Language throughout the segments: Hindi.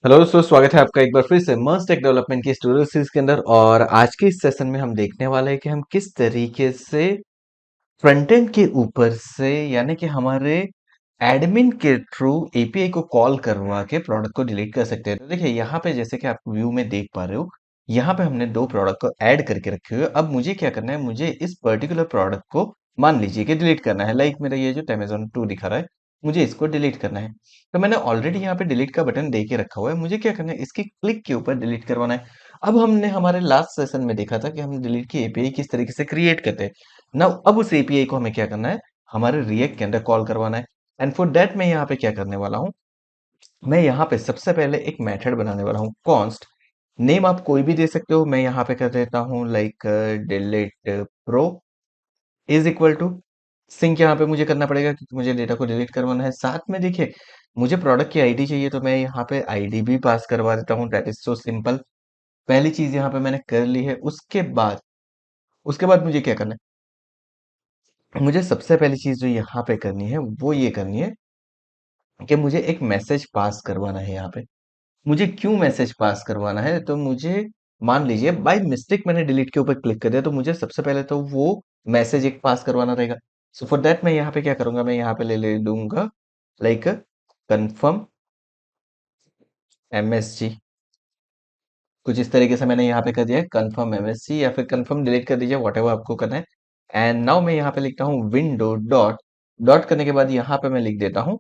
हेलो दोस्तों, स्वागत है आपका एक बार फिर से मस्त टेक डेवलपमेंट की ट्यूटोरियल सीरीज के अंदर। और आज के इस सेशन में हम देखने वाले हैं कि हम किस तरीके से फ्रंट एंड के ऊपर से यानी कि हमारे एडमिन के थ्रू एपीआई को कॉल करवा के प्रोडक्ट को डिलीट कर सकते हैं। तो देखिए यहाँ पे जैसे कि आप व्यू में देख पा रहे हो, यहाँ पे हमने दो प्रोडक्ट को ऐड करके रखे हुए हैं। अब मुझे क्या करना है, मुझे इस पर्टिकुलर प्रोडक्ट को मान लीजिए कि डिलीट करना है। लाइक मेरा ये जो Amazon 2 दिखा रहा है, मुझे इसको डिलीट करना है। तो मैंने ऑलरेडी यहाँ पे डिलीट का बटन दे के रखा हुआ है। मुझे क्या करना है, इसकी क्लिक के ऊपर डिलीट करवाना है। अब हमने हमारे लास्ट सेशन में देखा था कि हम डिलीट की एपीआई किस तरीके से क्रिएट करते हैं। नाउ अब उस एपीआई को हमें क्या करना है, हमारे रिएक्ट के अंदर कॉल करवाना है। एंड फॉर दैट मैं यहाँ पे क्या करने वाला हूँ, मैं यहाँ पे सबसे पहले एक मेथड बनाने वाला हूँ कॉन्स्ट। नेम आप कोई भी दे सकते हो, मैं यहाँ पे कर देता हूँ like delete pro is equal to sync. यहाँ पे मुझे करना पड़ेगा क्योंकि मुझे डेटा को डिलीट करवाना है। साथ में देखिए, मुझे प्रोडक्ट की आईडी चाहिए तो मैं यहाँ पे आईडी भी पास करवा देता हूँ। That is so simple. पहली चीज यहाँ पे मैंने कर ली है। उसके बाद मुझे क्या करना है, मुझे सबसे पहली चीज जो यहाँ पे करनी है वो ये करनी है कि मुझे एक मैसेज पास करवाना है। यहाँ पे मुझे क्यों मैसेज पास करवाना है, तो मुझे मान लीजिए बाय मिस्टेक मैंने डिलीट के ऊपर क्लिक कर दिया, तो मुझे सबसे पहले तो वो मैसेज एक पास करवाना रहेगा। सो फॉर दैट मैं यहाँ पे क्या करूंगा, मैं यहाँ पे ले दूंगा लाइक कंफर्म एमएसजी। कुछ इस तरीके से मैंने यहाँ पे कर दिया है कंफर्म एमएसजी, या फिर कंफर्म डिलीट कर दीजिए, वट एवर आपको करना है। एंड नाउ मैं यहाँ पे लिखता हूँ विंडो डॉट डॉट करने के बाद यहाँ पे मैं लिख देता हूँ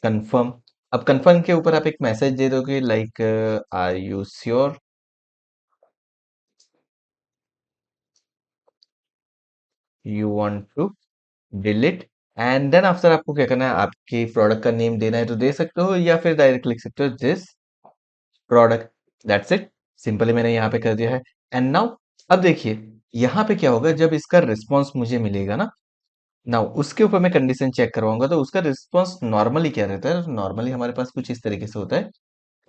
कंफर्म। अब कंफर्म के ऊपर आप एक मैसेज दे दोगे like are you sure you want to delete. And then after आपको क्या करना है, आपके प्रोडक्ट का नेम देना है तो दे सकते हो, या फिर डायरेक्ट लिख सकते हो this product. That's it. Simply मैंने यहाँ पे कर दिया है। एंड नाउ अब देखिए यहाँ पे क्या होगा, जब इसका रिस्पॉन्स मुझे मिलेगा ना, नाउ उसके ऊपर मैं कंडीशन चेक करवाऊंगा तो उसका रिस्पॉन्स नॉर्मली क्या रहता है, नॉर्मली हमारे पास कुछ इस तरीके से होता है,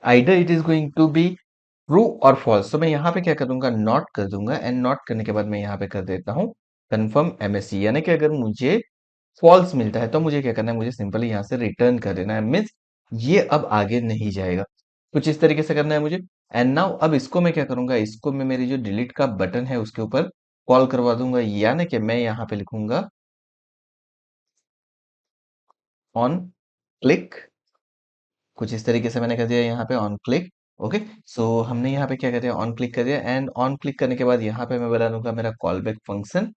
either it is going to be true और फॉल्स। तो मैं यहाँ पे क्या कर दूंगा, नॉट कर दूंगा। एंड नॉट करने के बाद मैं यहाँ पे कर देता हूँ कंफर्म एमएससी। यानी कि अगर मुझे फॉल्स मिलता है तो मुझे क्या करना है, मुझे सिंपली यहाँ से रिटर्न कर देना है। मीन्स ये अब आगे नहीं जाएगा। कुछ इस तरीके से करना है मुझे। एंड नाउ अब इसको मैं क्या करूंगा, इसको मैं मेरी जो डिलीट का बटन है उसके ऊपर कॉल करवा दूंगा। यानी कि मैं यहाँ पे लिखूंगा ऑन क्लिक। कुछ इस तरीके से मैंने कर दिया यहाँ पे ऑन क्लिक। ओके। सो हमने यहाँ पे क्या कर दिया, ऑन क्लिक कर दिया। एंड ऑन क्लिक करने के बाद यहाँ पे मैं बना दूंगा मेरा call back function.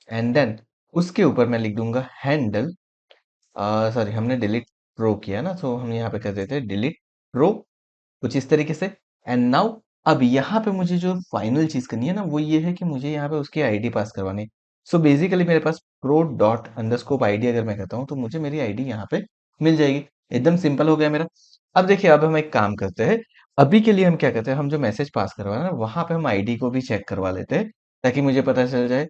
And then उसके ऊपर मैं लिख दूंगा हैंडल। सॉरी, हमने डिलीट प्रो किया ना, तो हम यहाँ पे कर देते हैं डिलीट प्रो। कुछ इस तरीके से। एंड नाउ अब यहाँ पे मुझे जो फाइनल चीज करनी है ना, वो ये है कि मुझे यहाँ पे उसकी आईडी पास करवानी है। सो बेसिकली मेरे pass pro dot underscore ID अगर मैं करता हूँ तो मुझे मेरी आईडी यहाँ पे मिल जाएगी। एकदम सिंपल हो गया मेरा। अब देखिए, अब हम एक काम करते हैं। अभी के लिए हम क्या करते हैं, हम जो मैसेज पास करवा रहे हैं ना, वहां पे हम आईडी को भी चेक करवा लेते हैं ताकि मुझे पता चल जाए।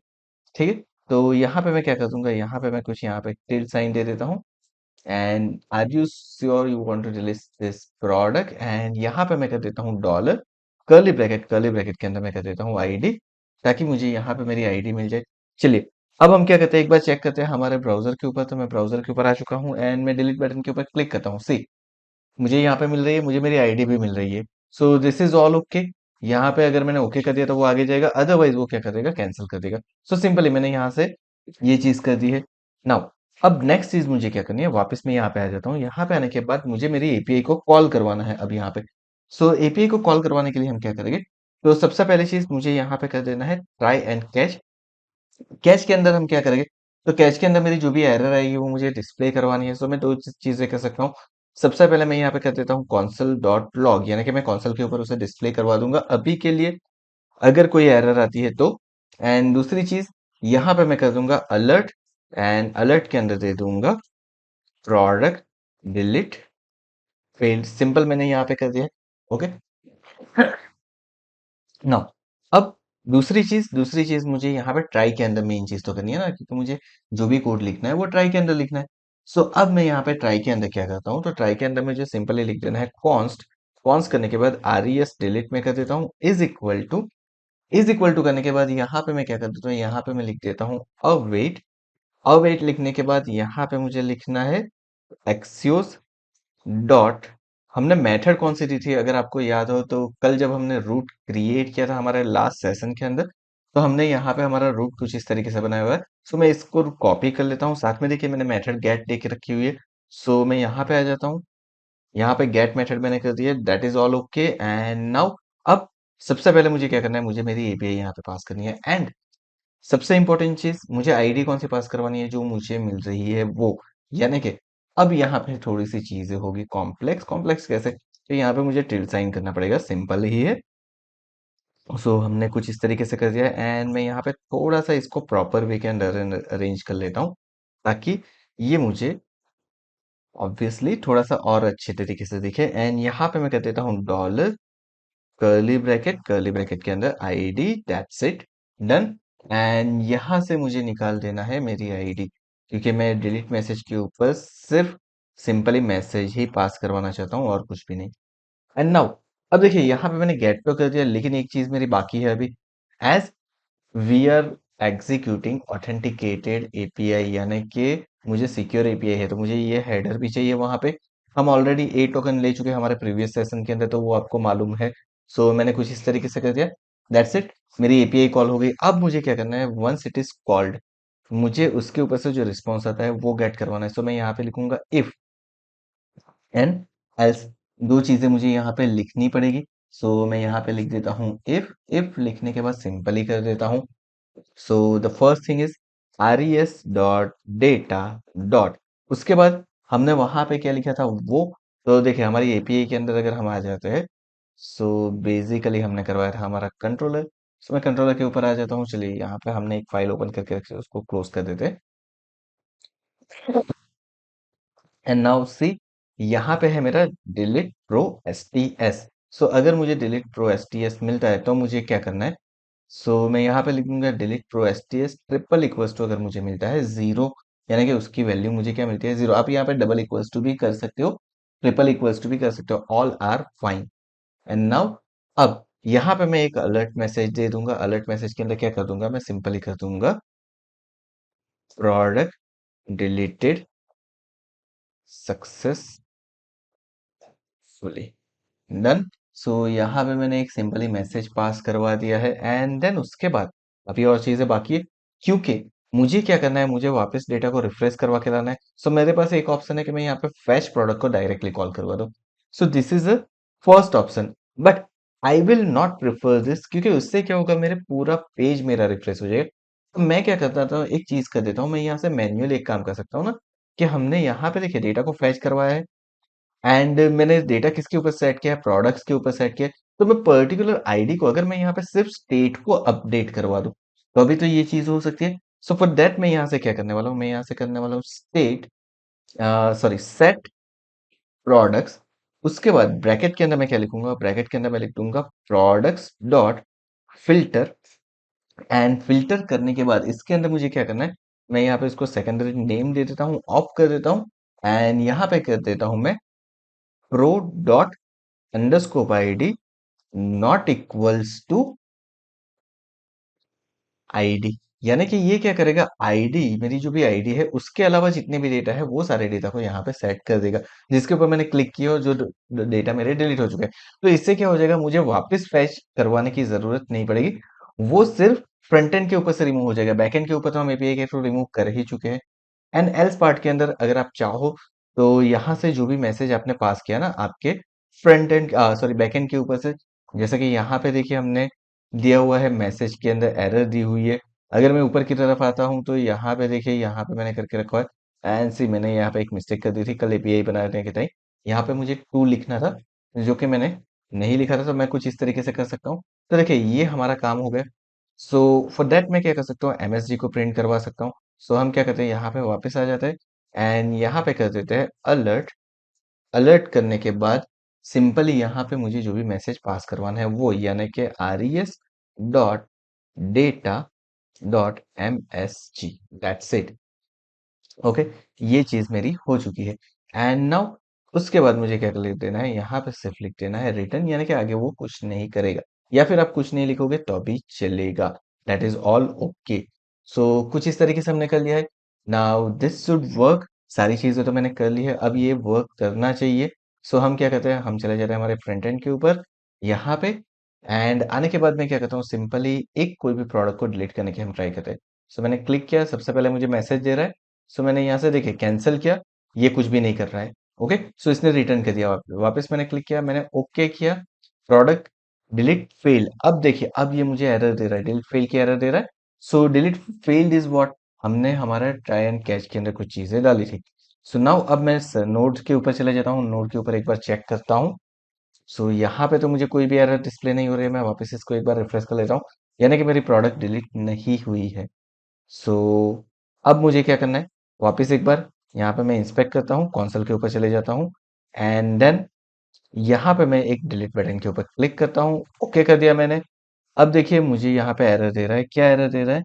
ठीक है। तो यहाँ पे मैं क्या कर दूंगा, यहाँ पे मैं कुछ यहाँ पे टिल साइन दे देता हूँ। And are you sure you want to release this product. And यहाँ पे मैं कर देता हूँ डॉलर कर्ली ब्रैकेट के अंदर मैं कर देता हूँ आईडी, ताकि मुझे यहाँ पे मेरी आईडी मिल जाए। चलिए, अब हम क्या करते हैं, एक बार चेक करते हैं हमारे ब्राउजर के ऊपर। तो मैं ब्राउजर के ऊपर आ चुका हूँ एंड मैं डिलीट बटन के ऊपर क्लिक करता हूँ। सी, मुझे यहाँ पे मिल रही है, मुझे मेरी आईडी भी मिल रही है। So this is all okay. यहाँ पे अगर मैंने ओके कर दिया तो वो आगे जाएगा, अदरवाइज वो क्या करेगा, कैंसिल कर देगा। सो सिंपली मैंने यहाँ से ये चीज कर दी है। नाउ अब नेक्स्ट चीज मुझे क्या करनी है, वापस मैं यहाँ पे आ जाता हूँ। यहाँ पे आने के बाद मुझे मेरी एपीआई को कॉल करवाना है अब यहाँ पे। सो एपीआई को कॉल करवाने के लिए हम क्या करेंगे, तो सबसे पहली चीज मुझे यहाँ पे कर देना है ट्राई एंड कैच। कैच के अंदर हम क्या करेंगे, तो कैच के अंदर मेरी जो भी एरर आएगी वो मुझे डिस्प्ले करवानी है। सो मैं दो चीजें कर सकता हूँ। सबसे पहले मैं यहाँ पे कर देता हूँ कॉन्सल डॉट लॉग, यानी कि मैं कॉन्सल के ऊपर उसे डिस्प्ले करवा दूंगा अभी के लिए, अगर कोई एरर आती है तो। एंड दूसरी चीज, यहाँ पे मैं कर दूंगा अलर्ट। एंड अलर्ट के अंदर दे दूंगा प्रोडक्ट डिलीट फेल्ड। सिंपल मैंने यहाँ पे कर दिया है। ओके। नाउ अब दूसरी चीज मुझे यहाँ पे ट्राई के अंदर मेन चीज तो करनी है ना, क्योंकि मुझे जो भी कोड लिखना है वो ट्राई के अंदर लिखना है। सो अब मैं यहाँ पे ट्राई के अंदर क्या करता हूँ, तो ट्राई के अंदर मुझे सिंपली लिख देना है कॉन्स्ट। कॉन्स्ट करने के बाद आर ई एस डिलीट में कर देता हूँ इज इक्वल टू करने के बाद यहाँ पे मैं क्या कर देता हूँ, यहाँ पे मैं लिख देता हूँ अवेट। अवेट लिखने के बाद यहाँ पे मुझे लिखना है एक्सियोस डॉट हमने मेथड कौन सी दी थी अगर आपको याद हो तो कल जब हमने रूट क्रिएट किया था हमारे लास्ट सेशन के अंदर, तो हमने यहाँ पे हमारा रूट कुछ इस तरीके से बनाया हुआ है। सो मैं इसको कॉपी कर लेता हूँ, साथ में देखिए मैंने मेथड गेट दे के रखी हुई है। सो मैं यहाँ पे आ जाता हूँ, यहाँ पे गेट मेथड मैंने कर दिया, that is all okay. And now अब सबसे पहले मुझे क्या करना है, मुझे मेरी एपीआई यहाँ पे पास करनी है। एंड सबसे इंपॉर्टेंट चीज, मुझे आईडी कौन सी पास करवानी है, जो मुझे मिल रही है वो। यानी कि अब यहाँ पे थोड़ी सी चीजें होगी कॉम्प्लेक्स। कॉम्प्लेक्स कैसे, तो यहाँ पे मुझे टिल्ड साइन करना पड़ेगा, सिंपल ही है। सो हमने कुछ इस तरीके से कर दिया एंड मैं यहाँ पे थोड़ा सा इसको प्रॉपर वे के अंदर अरेंज कर लेता हूँ, ताकि ये मुझे ऑब्वियसली थोड़ा सा और अच्छे तरीके से दिखे। एंड यहाँ पे मैं कर देता हूँ डॉलर कर्ली ब्रैकेट के अंदर ID, that's it, done. And यहाँ से मुझे निकाल देना है मेरी आईडी, क्योंकि मैं डिलीट मैसेज के ऊपर सिर्फ सिंपली मैसेज ही पास करवाना चाहता हूँ और कुछ भी नहीं। एंड नाउ अब देखिए यहाँ पे मैंने गेट तो कर दिया, लेकिन एक चीज मेरी बाकी है अभी। As we are executing authenticated API, यानी कि मुझे सिक्योर एपीआई है, तो मुझे ये हेडर भी चाहिए वहां पे। हम ऑलरेडी ए टोकन ले चुके हैं हमारे प्रीवियस सेशन के अंदर, तो वो आपको मालूम है। सो मैंने कुछ इस तरीके से कर दिया, दैट्स इट, मेरी एपीआई कॉल हो गई। अब मुझे क्या करना है, वंस इट इज कॉल्ड, मुझे उसके ऊपर से जो रिस्पॉन्स आता है वो गेट करवाना है। सो मैं यहाँ पे लिखूंगा इफ एंड एल्स, दो चीजें मुझे यहाँ पे लिखनी पड़ेगी। सो मैं यहाँ पे लिख देता हूँ इफ लिखने के बाद सिंपली कर देता हूँ। So the first thing is res dot data dot, उसके बाद हमने वहां पे क्या लिखा था वो, तो देखिए हमारी एपीआई के अंदर अगर हम आ जाते हैं, सो बेसिकली हमने करवाया था हमारा कंट्रोलर। सो मैं कंट्रोलर के ऊपर आ जाता हूँ, चलिए यहाँ पे हमने एक फाइल ओपन करके रखी है, उसको क्लोज कर देते हैं। एंड नाउ सी, यहाँ पे है मेरा delete pro S T S. So अगर मुझे delete pro S T S मिलता है तो मुझे क्या करना है, सो मैं यहाँ पे लिखूंगा delete pro S T S triple equals to, अगर मुझे मिलता है जीरो, यानी कि उसकी वैल्यू मुझे क्या मिलती है, जीरो। आप यहाँ पे डबल इक्वल्स टू भी कर सकते हो, ट्रिपल इक्वल्स टू भी कर सकते हो, all are fine. And now अब यहाँ पे मैं एक अलर्ट मैसेज दे दूंगा। अलर्ट मैसेज के अंदर क्या कर दूंगा, मैं सिंपली कर दूंगा प्रोडक्ट डिलीटेड सक्सेसफुली, डन। सो यहाँ पे मैंने एक सिंपली मैसेज पास करवा दिया है। एंड देन उसके बाद अभी और चीजें बाकी है, क्योंकि मुझे क्या करना है, मुझे वापस डेटा को रिफ्रेश करवा के लाना है। सो मेरे पास एक ऑप्शन है कि मैं यहाँ पे फैच प्रोडक्ट को डायरेक्टली कॉल करवा दूं। So this is a first option, but I will not prefer this, क्योंकि उससे क्या होगा, मेरे पूरा पेज मेरा रिफ्रेश हो जाएगा। तो मैं क्या करता था, एक चीज कर देता हूँ, मैं यहाँ से मैन्युअली एक काम कर सकता हूँ ना, कि हमने यहाँ पे देखिए डेटा को फैच करवाया है, एंड मैंने डेटा किसके ऊपर सेट किया है, प्रोडक्ट्स के ऊपर सेट किया है। तो मैं पर्टिकुलर आईडी को अगर मैं यहाँ पे सिर्फ स्टेट को अपडेट करवा दूं, तो अभी तो ये चीज हो सकती है। सो फॉर दैट मैं यहाँ से क्या करने वाला हूँ, मैं यहाँ से करने वाला हूँ स्टेट, सॉरी सेट प्रोडक्ट्स। उसके बाद ब्रैकेट के अंदर मैं क्या लिखूंगा, ब्रैकेट के अंदर मैं लिख दूंगा products dot filter. And filter करने के बाद इसके अंदर मुझे क्या करना है, मैं यहाँ पे इसको सेकेंडरी नेम दे देता हूँ, ऑफ कर देता हूँ। एंड यहाँ पे कर देता हूँ मैं pro dot underscore ID not equals to ID. यानी कि ये क्या करेगा, आईडी, मेरी जो भी आईडी है उसके अलावा जितने भी डेटा है वो सारे डेटा को यहाँ पे सेट कर देगा, जिसके ऊपर मैंने क्लिक किया और जो डेटा मेरे डिलीट हो चुके हैं। तो इससे क्या हो जाएगा, मुझे वापस फैच करवाने की जरूरत नहीं पड़ेगी, वो सिर्फ फ्रंट एंड के ऊपर से रिमूव हो जाएगा। बैक एंड के ऊपर तो हम एपीआई के थ्रू रिमूव कर ही चुके हैं। एंड एल्स पार्ट के अंदर अगर आप चाहो, तो यहाँ से जो भी मैसेज आपने पास किया ना आपके front end, sorry back and के ऊपर से, जैसे कि यहाँ पे देखिए हमने दिया हुआ है मैसेज के अंदर एरर दी हुई है। अगर मैं ऊपर की तरफ आता हूँ तो यहाँ पे देखिए, यहाँ पे मैंने करके रखा है एंड सी, मैंने यहाँ पे एक मिस्टेक कर दी थी कल एपीआई बनाने के टाइम। यहाँ पे मुझे टू लिखना था, जो कि मैंने नहीं लिखा था, तो मैं कुछ इस तरीके से कर सकता हूँ। तो देखिए ये हमारा काम हो गया। सो फॉर दैट मैं क्या कर सकता हूँ, एमएसजी को प्रिंट करवा सकता हूँ। सो हम क्या करते हैं, यहाँ पे वापस आ जाते हैं एंड यहाँ पे कर देते हैं अलर्ट। अलर्ट करने के बाद सिंपली यहाँ पे मुझे जो भी मैसेज पास करवाना है वो, यानी कि res dot data dot M S G, that's it. Okay, ये चीज मेरी हो चुकी है। एंड नाउ उसके बाद मुझे क्या लिख देना है, यहाँ पे सिर्फ लिख देना है रिटर्न, यानी कि आगे वो कुछ नहीं करेगा, या फिर आप कुछ नहीं लिखोगे तो भी चलेगा, दैट इज ऑल ओके। सो कुछ इस तरीके से हमने कर लिया है। नाउ दिस शुड वर्क, सारी चीजें तो मैंने कर ली है, अब ये वर्क करना चाहिए। सो हम क्या करते हैं, हम चले जाते हैं हमारे फ्रंट एंड के ऊपर यहाँ पे। एंड आने के बाद मैं क्या करता हूँ, सिंपली एक कोई भी प्रोडक्ट को डिलीट करने की हम ट्राई करते हैं। सो मैंने क्लिक किया, सबसे पहले मुझे मैसेज दे रहा है। सो मैंने यहाँ से देखिए कैंसिल किया, ये कुछ भी नहीं कर रहा है। ओके, सो इसने रिटर्न कर दिया। वापस मैंने क्लिक किया, मैंने ओके किया, प्रोडक्ट डिलीट फेल। अब देखिए, अब ये मुझे एरर दे रहा है, डिलीट फेल की एरर दे रहा है। सो डिलीट फेल्ड इज व्हाट, हमने हमारा ट्राई एंड कैच के अंदर कुछ चीजें डाली थी। सो नाउ अब मैं नोड के ऊपर चले जाता हूँ, नोड के ऊपर एक बार चेक करता हूँ। सो यहाँ पे तो मुझे कोई भी एरर डिस्प्ले नहीं हो रही है। मैं वापस इसको एक बार रिफ्रेश कर लेता हूँ, यानी कि मेरी प्रोडक्ट डिलीट नहीं हुई है। सो अब मुझे क्या करना है, वापस एक बार यहाँ पे मैं इंस्पेक्ट करता हूँ, कंसोल के ऊपर चले जाता हूँ। एंड देन यहाँ पे मैं एक डिलीट बटन के ऊपर क्लिक करता हूँ, ओके कर दिया मैंने। अब देखिए मुझे यहाँ पे एरर दे रहा है, क्या एरर दे रहा है,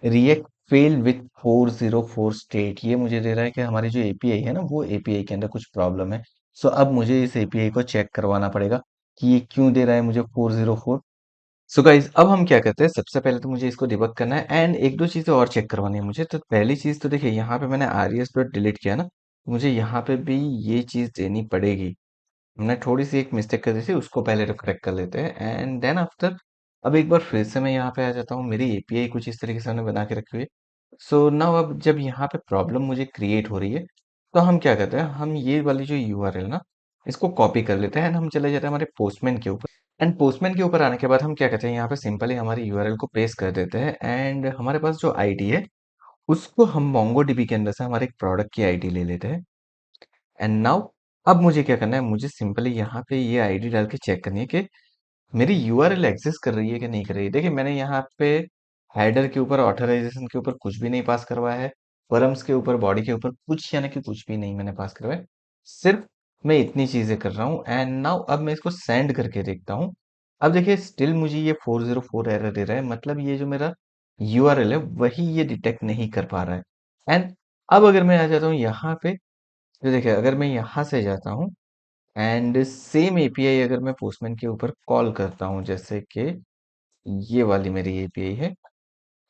रिएक्ट फेल विथ 404 स्टेट। ये मुझे दे रहा है कि हमारी जो एपीआई है ना, वो एपीआई के अंदर कुछ प्रॉब्लम है। सो अब मुझे इस एपीआई को चेक करवाना पड़ेगा कि ये क्यों दे रहा है मुझे 404। सो गाइज अब हम क्या करते हैं, सबसे पहले तो मुझे इसको डिबग करना है एंड एक दो चीजें और चेक करवानी है मुझे। तो पहली चीज तो देखिए, यहाँ पे मैंने आरईएस डॉट डिलीट किया ना, मुझे यहाँ पे भी ये चीज देनी पड़ेगी। हमने थोड़ी सी एक मिस्टेक कर दी थी, उसको पहले तो करेक्ट कर लेते हैं एंड देन आफ्टर। अब एक बार फिर से मैं यहाँ पे आ जाता हूँ, मेरी एपीआई कुछ इस तरीके से हमने बना के रखी हुई है। सो नाउ अब जब यहाँ पे प्रॉब्लम मुझे क्रिएट हो रही है, तो हम क्या करते हैं, हम ये वाली जो यूआरएल ना, इसको कॉपी कर लेते हैं एंड हम चले जाते हैं हमारे पोस्टमैन के ऊपर। एंड पोस्टमैन के ऊपर आने के बाद हम क्या करते हैं, यहाँ पे सिंपली हमारी यूआरएल को पेस्ट कर देते हैं एंड हमारे पास जो आईडी है, उसको हम मोंगोडीबी के अंदर से हमारे एक प्रोडक्ट की आईडी ले लेते हैं। एंड नाउ अब मुझे क्या करना है, मुझे सिंपली यहाँ पे ये आईडी डाल के चेक करनी है कि मेरी यूआरएल एग्जिस्ट कर रही है कि नहीं कर रही है। देखिए मैंने यहाँ पे हेडर के ऊपर, ऑथराइजेशन के ऊपर कुछ भी नहीं पास करवाया है, फॉरम्स के ऊपर, बॉडी के ऊपर कुछ, यानी कि कुछ भी नहीं मैंने पास करवाया। सिर्फ मैं इतनी चीजें कर रहा हूँ एंड नाउ अब मैं इसको सेंड करके देखता हूँ। अब देखिए स्टिल मुझे ये 404 एरर दे रहा है, मतलब ये जो मेरा यूआरएल है वही ये डिटेक्ट नहीं कर पा रहा है। एंड अब अगर मैं आ जाता हूँ यहाँ पे, तो देखिए अगर मैं यहाँ से जाता हूँ एंड सेम एपीआई अगर मैं पोस्टमैन के ऊपर कॉल करता हूँ, जैसे कि ये वाली मेरी एपीआई है,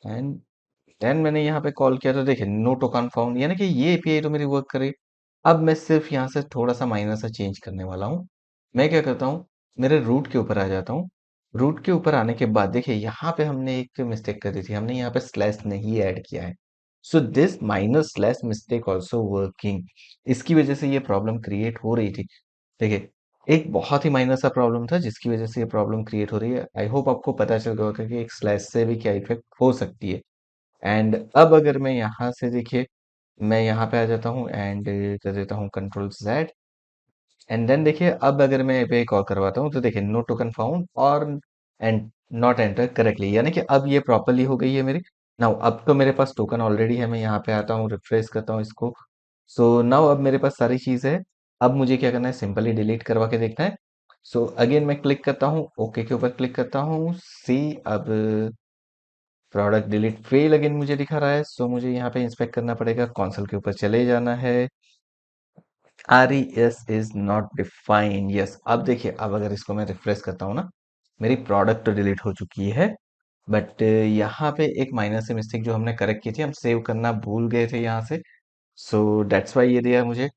एंड देन मैंने यहाँ पे कॉल किया, तो देखिए नो टोकन फाउंड, यानी कि ये एपीआई तो मेरी वर्क करे। अब मैं सिर्फ यहाँ से थोड़ा सा माइनर सा चेंज करने वाला हूँ। मैं क्या करता हूँ, मेरे रूट के ऊपर आ जाता हूँ। रूट के ऊपर आने के बाद देखिए यहाँ पे हमने एक मिस्टेक कर दी थी, हमने यहाँ पे स्लैश नहीं ऐड किया है। So this minor slash mistake also working, इसकी वजह से ये प्रॉब्लम क्रिएट हो रही थी। देखिए एक बहुत ही माइनर सा प्रॉब्लम था जिसकी वजह से ये प्रॉब्लम क्रिएट हो रही है। आई होप आपको पता चल गया होगा कि एक स्लैश से भी क्या इफेक्ट हो सकती है। एंड अब अगर मैं यहाँ से देखिए, मैं यहाँ पे आ जाता हूँ एंड कर देता हूँ कंट्रोल जेड। एंड देन देखिए अब अगर मैं पे कॉल करवाता हूँ, तो देखिए नो टोकन फाउंड और एंड नॉट एंटर करेक्टली, यानी कि अब ये प्रॉपरली हो गई है मेरी। नाउ अब तो मेरे पास टोकन ऑलरेडी है, मैं यहाँ पे आता हूँ, रिफ्रेश करता हूँ इसको। सो नाउ अब मेरे पास सारी चीज़ है। अब मुझे क्या करना है, सिंपली डिलीट करवा के देखना है। सो अगेन मैं क्लिक करता हूँ, ओके के ऊपर क्लिक करता हूँ, सी अब प्रोडक्ट डिलीट फेल अगेन मुझे दिखा रहा है। सो मुझे यहाँ पे इंस्पेक्ट करना पड़ेगा, कंसोल के ऊपर चले जाना है। RES is not defined, yes. अब देखिए अब अगर इसको मैं रिफ्रेश करता हूँ ना, मेरी प्रोडक्ट तो डिलीट हो चुकी है, बट यहाँ पे एक माइनर से मिस्टेक जो हमने करेक्ट की थी, हम सेव करना भूल गए थे यहाँ से। सो दैट्स वाई ये दिया मुझे।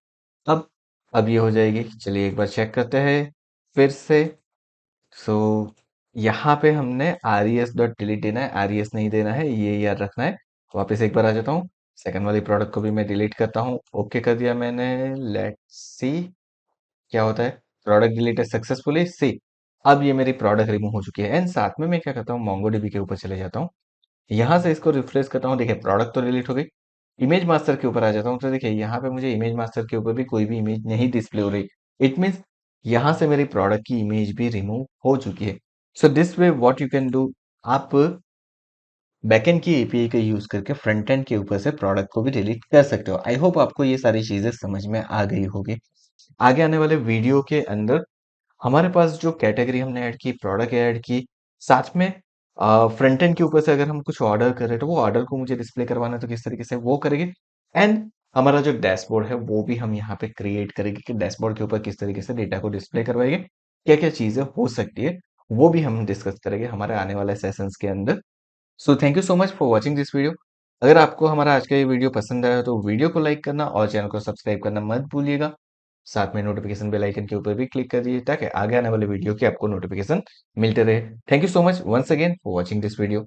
अब अब ये हो जाएगी, चलिए एक बार चेक करते हैं फिर से। सो यहाँ पे हमने RES डॉट डिलीट देना है, RES नहीं देना है, ये याद रखना है। वापस एक बार आ जाता हूँ, सेकंड वाली प्रोडक्ट को भी मैं डिलीट करता हूँ, ओके कर दिया मैंने। लेट्स सी क्या होता है, प्रोडक्ट डिलीटेड सक्सेसफुली, सी अब ये मेरी प्रोडक्ट रिमूव हो चुकी है। एंड साथ में मैं क्या करता हूँ, मोंगोडीबी के ऊपर चले जाता हूँ, यहाँ से इसको रिफ्रेश करता हूँ, देखिए प्रोडक्ट तो डिलीट हो गई। इमेज मास्टर के ऊपर आ जाता हूँ, तो देखिए यहाँ पे मुझे इमेज मास्टर के ऊपर भी कोई भी इमेज नहीं डिस्प्ले हो रही। इट मीन्स यहाँ से मेरी प्रोडक्ट की इमेज भी रिमूव हो चुकी है। So this way what you can do, आप बैकएंड की एपीआई का यूज करके फ्रंट एंड के ऊपर से प्रोडक्ट को भी डिलीट कर सकते हो। आई होप आपको ये सारी चीजें समझ में आ गई होगी। आगे आने वाले वीडियो के अंदर हमारे पास जो कैटेगरी हमने ऐड की, प्रोडक्ट ऐड की, साथ में फ्रंट एंड के ऊपर से अगर हम कुछ ऑर्डर करें तो वो ऑर्डर को मुझे डिस्प्ले करवाना है, तो किस तरीके से वो करेंगे। एंड हमारा जो डैशबोर्ड है वो भी हम यहाँ पे क्रिएट करेंगे कि डैशबोर्ड के ऊपर किस तरीके से डेटा को डिस्प्ले करवाएंगे, क्या क्या चीजें हो सकती है, वो भी हम डिस्कस करेंगे हमारे आने वाले सेशंस के अंदर। So thank you so much for watching this video. अगर आपको हमारा आज का ये वीडियो पसंद आया तो वीडियो को लाइक करना और चैनल को सब्सक्राइब करना मत भूलिएगा। साथ में नोटिफिकेशन बेल आइकन के ऊपर भी क्लिक कर दीजिए ताकि आगे आने वाले वीडियो की आपको नोटिफिकेशन मिलते रहे। Thank you so much once again for watching this video.